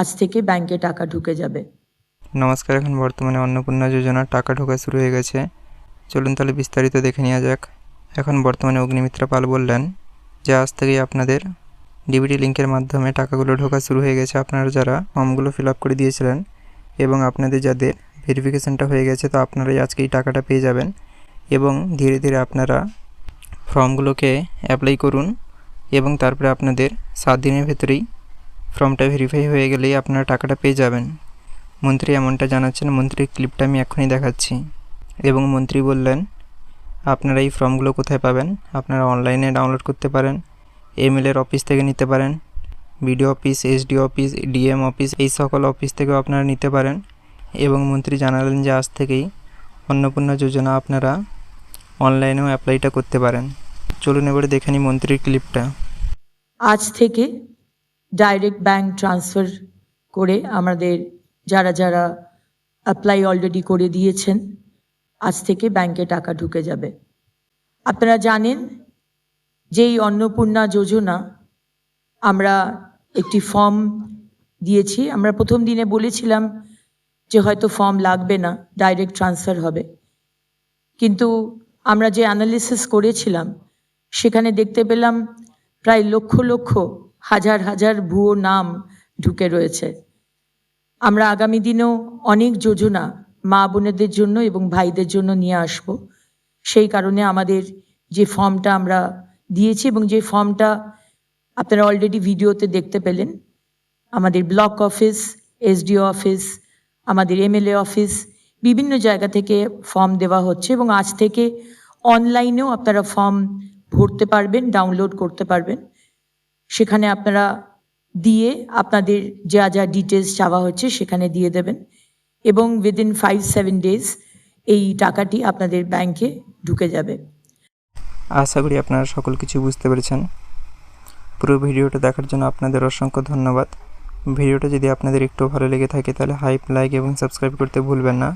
আজ থেকে ব্যাংকে টাকা ঢুকে যাবে। নমস্কার, এখন বর্তমানে অন্নপূর্ণা যোজনার টাকা ঢোকা শুরু হয়ে গেছে। চলুন তাহলে বিস্তারিত দেখে নেওয়া যাক। এখন বর্তমানে অগ্নিমিত্রা পাল বললেন যে আজ থেকেই আপনাদের ডিবিটি লিঙ্কের মাধ্যমে টাকাগুলো ঢোকা শুরু হয়ে গেছে। আপনারা যারা ফর্মগুলো ফিল আপ করে দিয়েছিলেন এবং আপনাদের যাদের ভেরিফিকেশানটা হয়ে গেছে, তো আপনারাই আজকেই টাকাটা পেয়ে যাবেন এবং ধীরে ধীরে আপনারা ফর্মগুলোকে অ্যাপ্লাই করুন এবং তারপরে আপনাদের 7 দিনের ভেতরেই ফর্মটা ভেরিফাই হয়ে গেলেই আপনারা টাকাটা পেয়ে যাবেন। মন্ত্রী এমনটা জানাচ্ছেন। মন্ত্রীর ক্লিপটা আমি এখনই দেখাচ্ছি। এবং মন্ত্রী বললেন আপনারা এই ফর্মগুলো কোথায় পাবেন? আপনারা অনলাইনে ডাউনলোড করতে পারেন, এমএলএর অফিস থেকে নিতে পারেন, BDO office, SDO office, DM office, এই সকল অফিস থেকেও আপনারা নিতে পারেন। এবং মন্ত্রী জানালেন যে আজ থেকেই অন্নপূর্ণা যোজনা আপনারা অনলাইনেও অ্যাপ্লাইটা করতে পারেন। চলুন এবারে দেখে নিই মন্ত্রীর ক্লিপটা। আজ থেকে ডাইরেক্ট ব্যাংক ট্রান্সফার করে আমাদের যারা যারা অ্যাপ্লাই অলরেডি করে দিয়েছেন, আজ থেকে ব্যাংকে টাকা ঢুকে যাবে। আপনারা জানেন যে এই অন্নপূর্ণা যোজনা আমরা একটি ফর্ম দিয়েছি। আমরা প্রথম দিনে বলেছিলাম যে হয়তো ফর্ম লাগবে না, ডাইরেক্ট ট্রান্সফার হবে, কিন্তু আমরা যে অ্যানালিসিস করেছিলাম সেখানে দেখতে পেলাম প্রায় লক্ষ লক্ষ, হাজার হাজার ভুয়ো নাম ঢুকে রয়েছে। আমরা আগামী দিনেও অনেক যোজনা মা বোনেদের জন্য এবং ভাইদের জন্য নিয়ে আসব। সেই কারণে আমাদের যে ফর্মটা আমরা দিয়েছি এবং যে ফর্মটা আপনারা অলরেডি ভিডিওতে দেখতে পেলেন, আমাদের ব্লক অফিস, এসডিও অফিস, আমাদের এমএলএ অফিস, বিভিন্ন জায়গা থেকে ফর্ম দেওয়া হচ্ছে এবং আজ থেকে অনলাইনেও আপনারা ফর্ম ভরতে পারবেন, ডাউনলোড করতে পারবেন। সেখানে আপনারা দিয়ে আপনাদের যা যা ডিটেলস চাওয়া হচ্ছে সেখানে দিয়ে দেবেন এবং উইদিন 5-7 ডেজ এই টাকাটি আপনাদের ব্যাংকে ঢুকে যাবে। আশা করি আপনারা সকল কিছু বুঝতে পেরেছেন। পুরো ভিডিওটা দেখার জন্য আপনাদের অসংখ্য ধন্যবাদ। ভিডিওটা যদি আপনাদের একটু ভালো লেগে থাকে তাহলে লাইক এবং সাবস্ক্রাইব করতে ভুলবেন না।